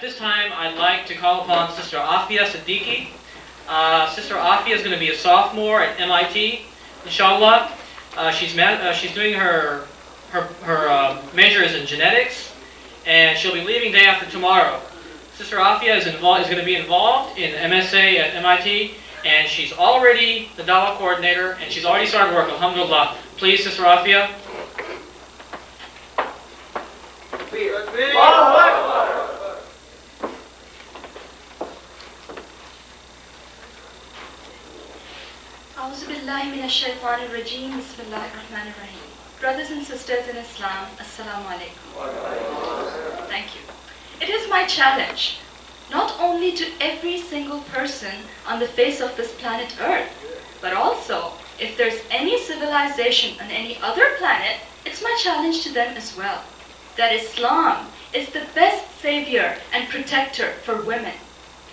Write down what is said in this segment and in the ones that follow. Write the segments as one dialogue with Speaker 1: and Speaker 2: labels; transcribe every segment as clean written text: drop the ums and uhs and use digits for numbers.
Speaker 1: this time, I'd like to call upon Sister Afia Sadique. Sister Afia is going to be a sophomore at MIT, inshallah. She's doing her major is in genetics, and she'll be leaving day after tomorrow. Sister Afia is going to be involved in MSA at MIT, and she's already the Dawah coordinator, and she's already started work, alhamdulillah. Please, Sister Afia.
Speaker 2: Brothers and sisters in Islam, Assalamu alaikum. Thank you. It is my challenge, not only to every single person on the face of this planet Earth, but also, if there's any civilization on any other planet, it's my challenge to them as well, that Islam is the best savior and protector for women.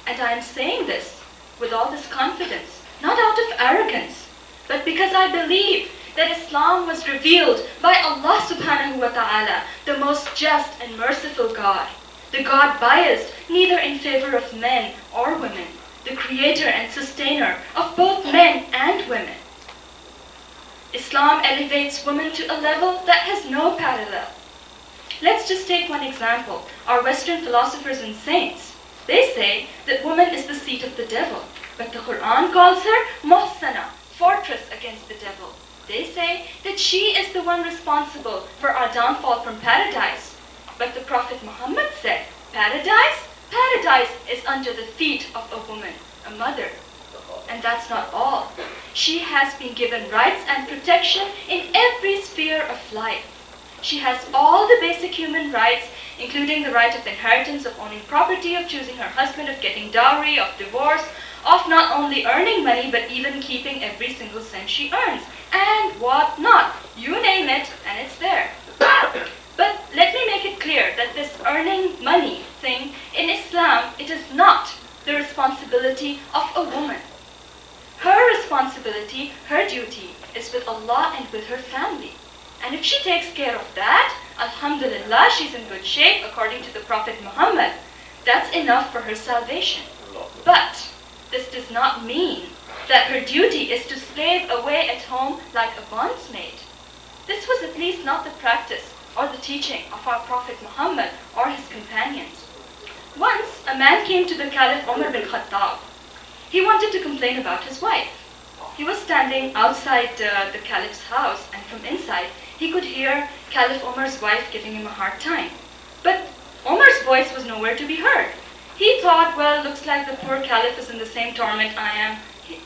Speaker 2: And I am saying this with all this confidence, not out of arrogance, but because I believe that Islam was revealed by Allah subhanahu wa ta'ala, the most just and merciful God, the God biased neither in favor of men or women, the creator and sustainer of both men and women. Islam elevates women to a level that has no parallel. Let's just take one example. Our Western philosophers and saints, they say that woman is the seat of the devil, but the Quran calls her Muhsana, fortress against the devil. They say that she is the one responsible for our downfall from paradise. But the Prophet Muhammad said, paradise is under the feet of a woman, a mother. And that's not all. She has been given rights and protection in every sphere of life. She has all the basic human rights, including the right of inheritance, of owning property, of choosing her husband, of getting dowry, of divorce, of not only earning money, but even keeping every single cent she earns. And what not. You name it, and it's there. But let me make it clear that this earning money thing, in Islam, it is not the responsibility of a woman. Her responsibility, her duty, is with Allah and with her family. And if she takes care of that, alhamdulillah, she's in good shape according to the Prophet Muhammad. That's enough for her salvation. But this does not mean that her duty is to slave away at home like a bondsmaid. This was at least not the practice or the teaching of our Prophet Muhammad or his companions. Once, a man came to the Caliph Umar bin Khattab. He wanted to complain about his wife. He was standing outside the Caliph's house, and from inside, he could hear Caliph Umar's wife giving him a hard time. But Umar's voice was nowhere to be heard. He thought, well, looks like the poor Caliph is in the same torment I am.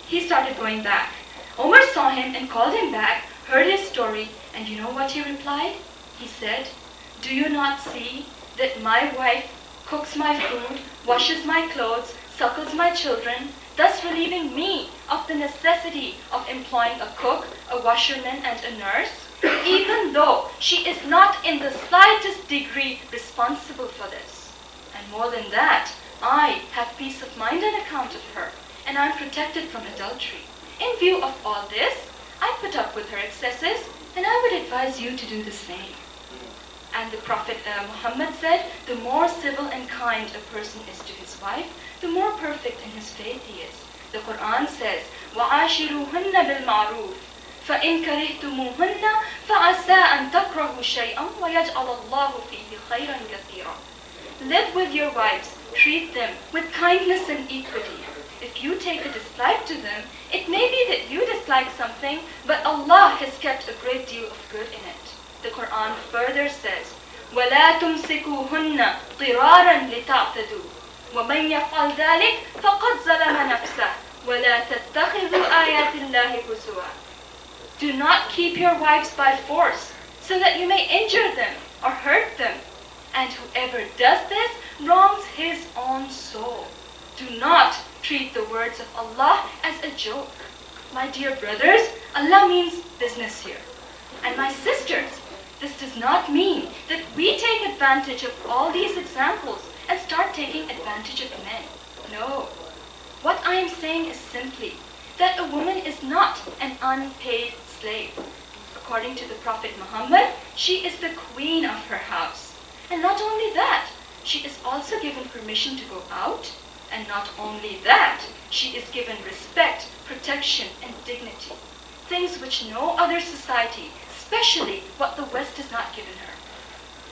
Speaker 2: He started going back. Umar saw him and called him back, heard his story, and you know what he replied? He said, do you not see that my wife cooks my food, washes my clothes, suckles my children, thus relieving me of the necessity of employing a cook, a washerman, and a nurse, even though she is not in the slightest degree responsible for this. And more than that, I have peace of mind on account of her, and I am protected from adultery. In view of all this, I put up with her excesses, and I would advise you to do the same. And the Prophet Muhammad said, the more civil and kind a person is to his wife, the more perfect in his faith he is. The Quran says, وَعَاشِرُوهُنَّ بِالْمَعْرُوفِ فَإِنْ كَرِهْتُمُوهُنَّ فَعَسَىٰ أَنْ تَكْرَهُوا شَيْئًا وَيَجْعَلَ اللَّهُ فِيهِ خَيْرًا كَثِيرًا. Live with your wives, treat them with kindness and equity. If you take a dislike to them, it may be that you dislike something, but Allah has kept a great deal of good in it. The Quran further says, وَلَا تُمْسِكُوهُنَّ ضِرَارًا لِتَعْتَدُوا وَمَنْ يَفْعَلْ ذَلِكَ فَقَدْ ظَلَمَ نَفْسَهُ وَلَا تَتَّخِذُوا آيَاتِ اللَّهِ هُزُوًا. Do not keep your wives by force, so that you may injure them or hurt them. And whoever does this wrongs his own soul. Do not treat the words of Allah as a joke. My dear brothers, Allah means business here. And my sisters, this does not mean that we take advantage of all these examples and start taking advantage of men. No. What I am saying is simply that a woman is not an unpaid slave. According to the Prophet Muhammad, she is the queen of her house. And not only that, she is also given permission to go out, and not only that, she is given respect, protection, and dignity. Things which no other society, especially what the West, has not given her.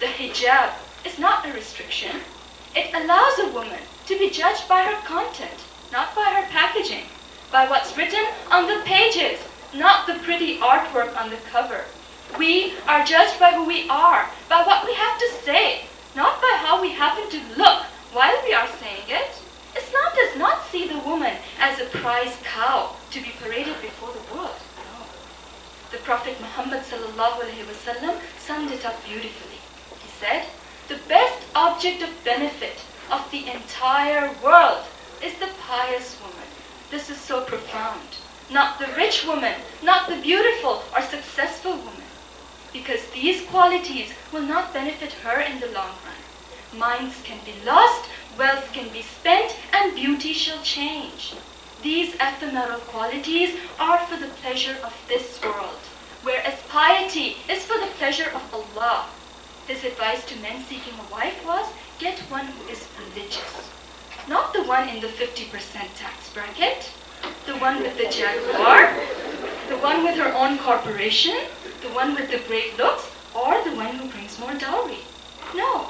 Speaker 2: The hijab is not a restriction. It allows a woman to be judged by her content, not by her packaging, by what's written on the pages, not the pretty artwork on the cover. We are judged by who we are, by what we have to say, not by how we happen to look while we are saying it. Islam does not see the woman as a prize cow to be paraded before the world. No. The Prophet Muhammad ﷺ summed it up beautifully. He said, the best object of benefit of the entire world is the pious woman. This is so profound. Not the rich woman, not the beautiful or successful woman. Because these qualities will not benefit her in the long run. Minds can be lost, wealth can be spent, and beauty shall change. These ephemeral qualities are for the pleasure of this world, whereas piety is for the pleasure of Allah. His advice to men seeking a wife was, get one who is religious. Not the one in the 50% tax bracket, the one with the Jaguar, the one with her own corporation, the one with the great looks, or the one who brings more dowry. No.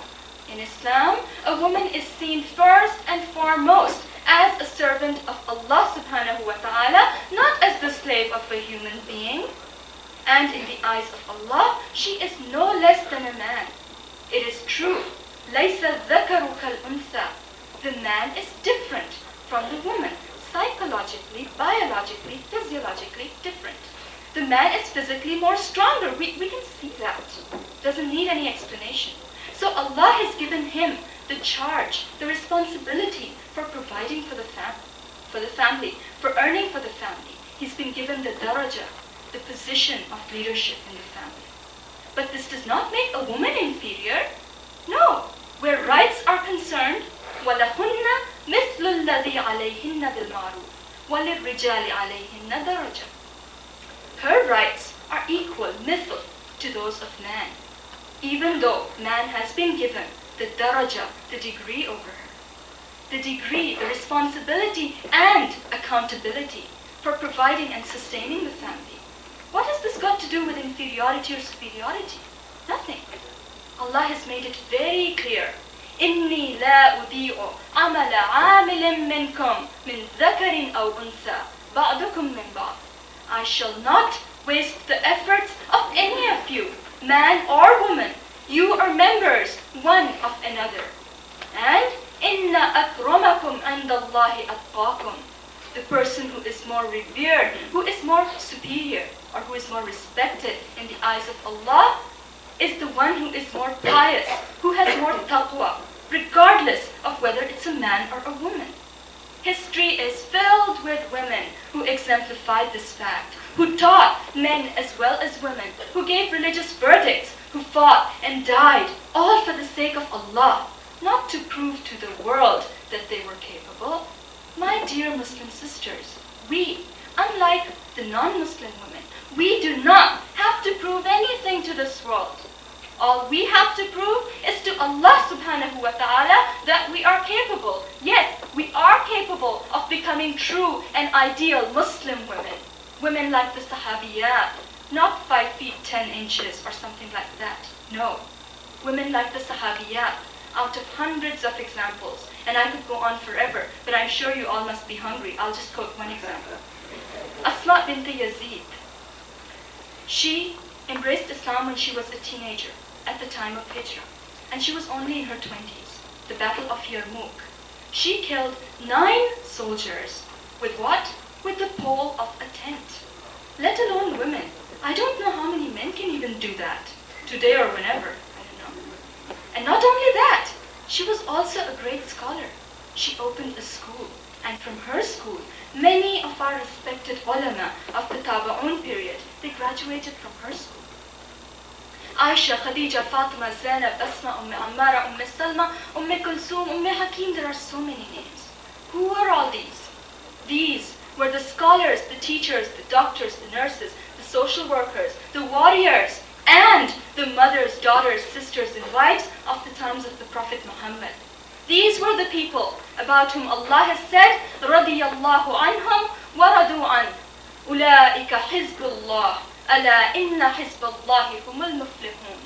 Speaker 2: In Islam, a woman is seen first and foremost as a servant of Allah subhanahu wa ta'ala, not as the slave of a human being. And in the eyes of Allah, she is no less than a man. It is true, لَيْسَ الذَّكَرُ كَالْأُنْثَى. The man is different from the woman, psychologically, biologically, physiologically different. The man is physically more stronger. We can see that. Doesn't need any explanation. So Allah has given him the charge, the responsibility for providing for the family, for earning for the family. He's been given the daraja, the position of leadership in the family. But this does not make a woman inferior. No. Where rights are concerned, وَلَهُنَّ مِثْلُ الَّذِي عَلَيْهِنَّ بِالْمَعْرُوفِ وَلِلرِّجَالِ عَلَيْهِنَّ دَرَجَةٌ. Her rights are equal, mithl, to those of man, even though man has been given the daraja, the degree over her. The degree, the responsibility, and accountability for providing and sustaining the family. What has this got to do with inferiority or superiority? Nothing. Allah has made it very clear. إِنِّي لَا أُضِيعُ عَمَلَ عَامِلٍ مِّنْكُمْ مِنْ ذَكَرٍ أَوْ أُنْثَى بَعْضُكُمْ مِنْ بَعْضٍ. I shall not waste the efforts of any of you, man or woman. You are members one of another. And إِنَّ أَكْرَمَكُمْ عِنْدَ اللَّهِ أَتْقَاكُمْ. The person who is more revered, who is more superior, or who is more respected in the eyes of Allah, is the one who is more pious, who has more taqwa, regardless of whether it's a man or a woman. History is filled with women who exemplified this fact, who taught men as well as women, who gave religious verdicts, who fought and died, all for the sake of Allah, not to prove to the world that they were capable. My dear Muslim sisters, we, unlike the non-Muslim women, we do not have to prove anything to this world. All we have to prove is to Allah subhanahu wa ta'ala that we are capable. Yes, we are capable of becoming true and ideal Muslim women. Women like the Sahabiyat, not 5 feet 10 inches or something like that. No. Women like the Sahabiyat, out of hundreds of examples. And I could go on forever, but I'm sure you all must be hungry. I'll just quote one example. Asma bint Yazid. She embraced Islam when she was a teenager, at the time of Qirrah, and she was only in her 20s, the Battle of Yarmouk. She killed 9 soldiers with what? With the pole of a tent. Let alone women. I don't know how many men can even do that, today or whenever, I don't know. And not only that, she was also a great scholar. She opened a school, and from her school, many of our respected ulama of the Taba'un period, they graduated from her school. Aisha, Khadija, Fatima, Zainab, Asma, Ammara, Salma, Kulsum, Hakim, there are so many names. Who are all these? These were the scholars, the teachers, the doctors, the nurses, the social workers, the warriors and the mothers, daughters, sisters, and wives of the times of the Prophet Muhammad. These were the people about whom Allah has said, رَضِيَ اللَّهُ عَنْهُمْ وَرَضُوا عَنْهُ أُولَٰئِكَ حِزْبُ اللَّهِ أَلَا إِنَّ حِزْبَ اللَّهِ هُمُ الْمُفْلِحُونَ.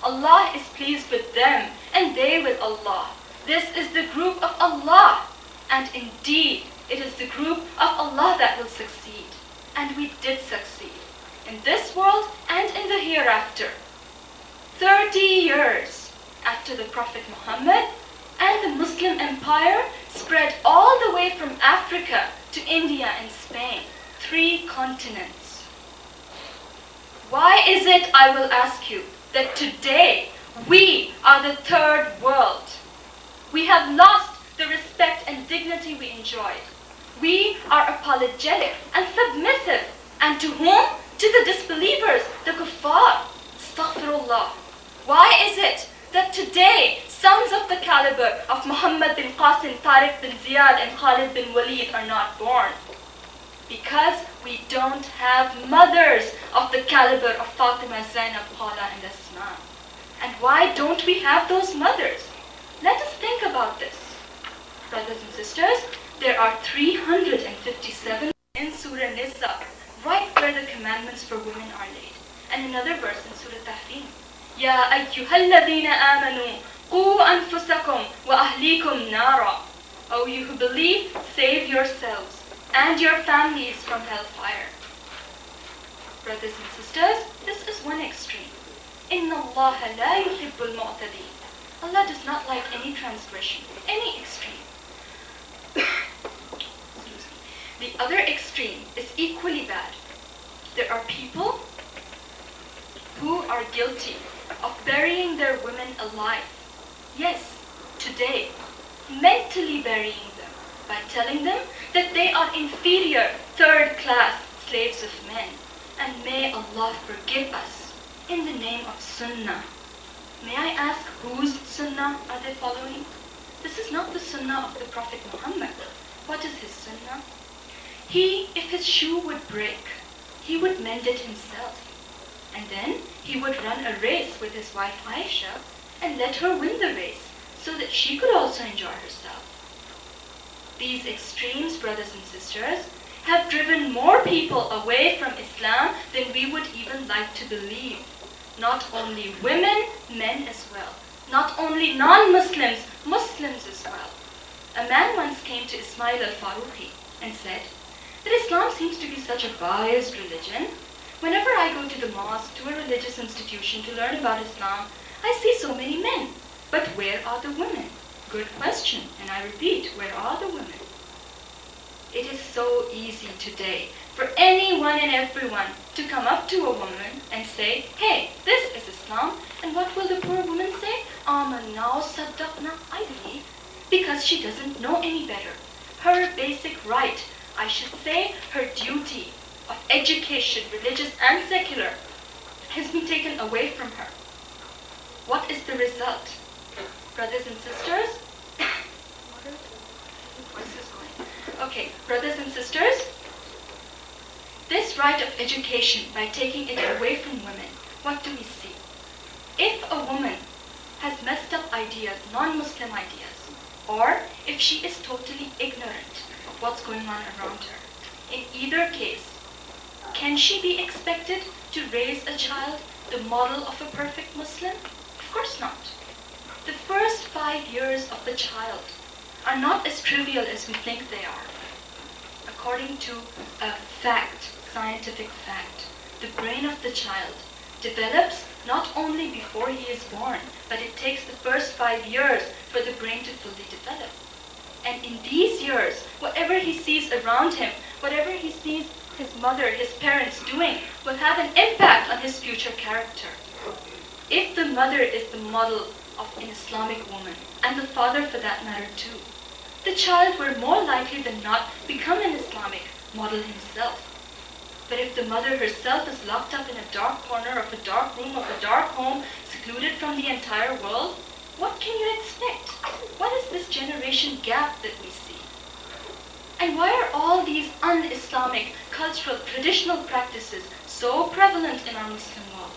Speaker 2: Allah is pleased with them, and they with Allah. This is the group of Allah, and indeed, it is the group of Allah that will succeed. And we did succeed, in this world and in the hereafter. 30 years after the Prophet Muhammad, and the Muslim empire spread all the way from Africa to India and Spain, 3 continents. Why is it, I will ask you, that today we are the third world? We have lost the respect and dignity we enjoyed. We are apologetic and submissive. And to whom? To the disbelievers, the kuffar. Astaghfirullah. Why is it that today sons of the caliber of Muhammad bin Qasim, Tariq bin Ziyad, and Khalid bin Walid are not born? Because we don't have mothers of the caliber of Fatima, Zainab, Qala, and Asma. And why don't we have those mothers? Let us think about this. Brothers and sisters, there are 357 in Surah Nisa, right where the commandments for women are laid. And another verse in Surah Tahrim. Ya ayyuhalladhina amanu, qu anfusakum wa ahlikum nara. O you who believe, save yourselves and your families from hellfire. Brothers and sisters, this is one extreme. Inna Allah la yuhibbul mu'tadeen. Allah does not like any transgression, any extreme. The other extreme is equally bad. There are people who are guilty of burying their women alive. Yes, today, mentally burying them by telling them that they are inferior, third-class slaves of men. And may Allah forgive us in the name of Sunnah. May I ask whose Sunnah are they following? This is not the Sunnah of the Prophet Muhammad. What is his Sunnah? He, if his shoe would break, he would mend it himself. And then he would run a race with his wife Aisha and let her win the race so that she could also enjoy herself. These extremes, brothers and sisters, have driven more people away from Islam than we would even like to believe. Not only women, men as well. Not only non-Muslims, Muslims as well. A man once came to Ismail al-Faruqi and said that Islam seems to be such a biased religion. Whenever I go to the mosque, to a religious institution to learn about Islam, I see so many men. But where are the women? Good question, and I repeat, where are the women? It is so easy today for anyone and everyone to come up to a woman and say, hey, this is Islam. And what will the poor woman say? Amanna wa saddaqna, I believe, because she doesn't know any better. Her basic right, I should say her duty of education, religious and secular, has been taken away from her. What is the result? Brothers and sisters? Okay, brothers and sisters, this right of education, by taking it away from women, what do we see? If a woman has messed up ideas, non-Muslim ideas, or if she is totally ignorant of what's going on around her, in either case, can she be expected to raise a child the model of a perfect Muslim? Of course not. The first 5 years of the child are not as trivial as we think they are. According to a fact, scientific fact, the brain of the child develops not only before he is born, but it takes the first 5 years for the brain to fully develop. And in these years, whatever he sees around him, whatever he sees his mother, his parents doing, will have an impact on his future character. If the mother is the model of an Islamic woman, and the father for that matter too, the child will more likely than not become an Islamic model himself. But if the mother herself is locked up in a dark corner of a dark room of a dark home, secluded from the entire world, what can you expect? What is this generation gap that we see? And why are all these un-Islamic, cultural, traditional practices so prevalent in our Muslim world?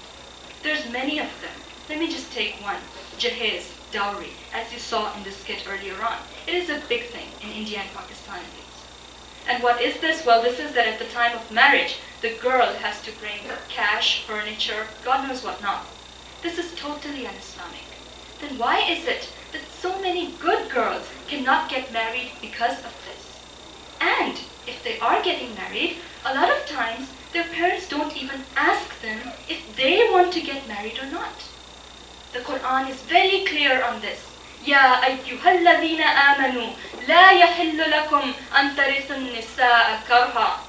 Speaker 2: There's many of them. Let me just take one. Jahez, dowry, as you saw in the skit earlier on. It is a big thing in India and Pakistan at least. And what is this? Well, this is that at the time of marriage, the girl has to bring cash, furniture, God knows what not. This is totally un-Islamic. Then why is it that so many good girls cannot get married because of this? And if they are getting married, a lot of times their parents don't even ask them if they want to get married or not. The Quran is very clear on this. يا أيها الذين آمنوا لا يحل لكم أن ترثوا النساء كرها.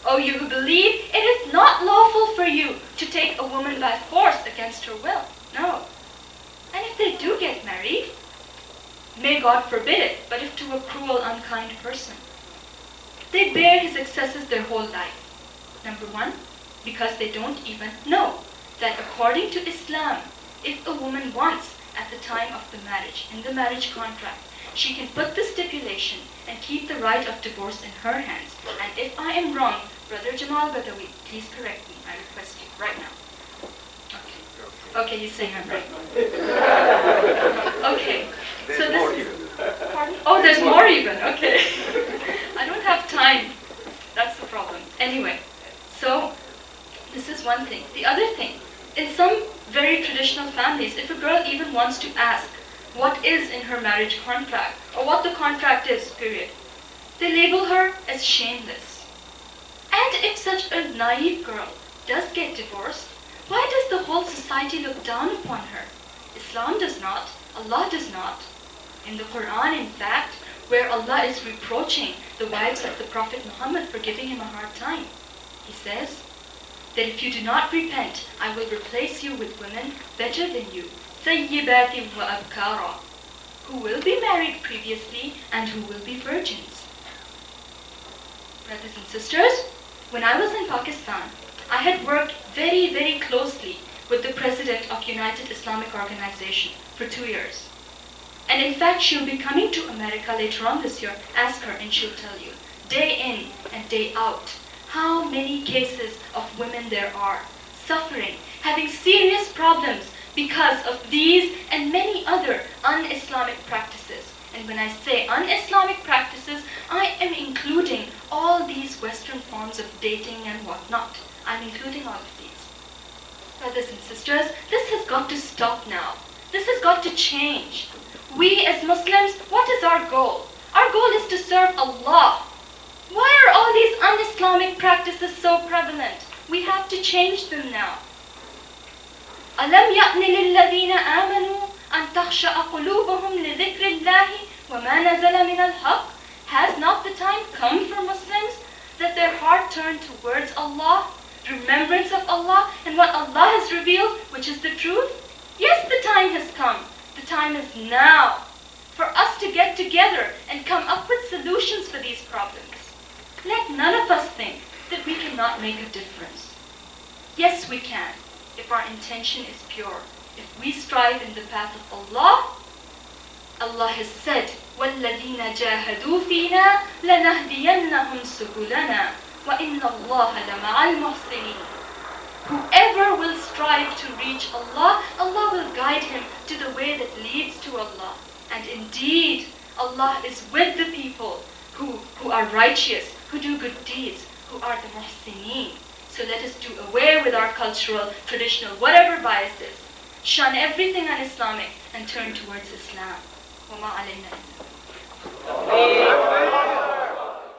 Speaker 2: O you who believe, it is not lawful for you to take a woman by force against her will. No. And if they do get married, may God forbid it, but if to a cruel, unkind person, they bear his excesses their whole life. Number one, because they don't even know that according to Islam, if a woman wants at the time of the marriage, in the marriage contract, she can put the stipulation and keep the right of divorce in her hands. And if I am wrong, Brother Jamal Badawi, please correct me, I request you, right now. Okay, he's saying I'm right. Okay, so this is... Pardon? Oh, there's more even, okay. I don't have time. That's the problem. Anyway, so this is one thing. The other thing, in some very traditional families, if a girl even wants to ask what is in her marriage contract, or what the contract is, period, they label her as shameless. And if such a naive girl does get divorced, why does the whole society look down upon her? Islam does not, Allah does not. In the Quran, in fact, where Allah is reproaching the wives of the Prophet Muhammad for giving him a hard time, he says that if you do not repent, I will replace you with women better than you, ثَيِّبَاتٍ وَأَبْكَارًا, who will be married previously and who will be virgins. Brothers and sisters, when I was in Pakistan, I had worked very, very closely with the president of United Islamic Organization for 2 years. And in fact, she'll be coming to America later on this year. Ask her and she'll tell you, day in and day out, how many cases of women there are, suffering, having serious problems because of these and many other un-Islamic practices. And when I say un-Islamic practices, I am including all these Western forms of dating and whatnot. I'm including all of these. Brothers and sisters, this has got to stop now. This has got to change. We as Muslims, what is our goal? Our goal is to serve Allah. Why are all these un-Islamic practices so prevalent? We have to change them now. أَلَمْ يَأْنِ لِلَّذِينَ آمَنُوا أَن تَخْشَأَ قُلُوبُهُمْ لِذِكْرِ اللَّهِ وَمَا نَزَلَ مِنَ الْحَقِّ. Has not the time come for Muslims that their heart turn towards Allah, remembrance of Allah, and what Allah has revealed, which is the truth? Yes, the time has come. The time is now for us to get together and come up with solutions for these problems. Let none of us think that we cannot make a difference. Yes, we can, if our intention is pure. If we strive in the path of Allah, Allah has said, وَالَّذِينَ جَاهَدُوا فِينَا لَنَهْدِيَنَّهُمْ سُبُلَنَا وَإِنَّ اللَّهَ لَمَعَ الْمُحْسِنِينَ. Whoever will strive to reach Allah, Allah will guide him to the way that leads to Allah. And indeed, Allah is with the people who are righteous, who do good deeds, who are the muhsineen. So let us do away with our cultural, traditional, whatever biases. Shun everything un-Islamic and turn towards Islam. وَمَا عَلَيْنَا إِلَّا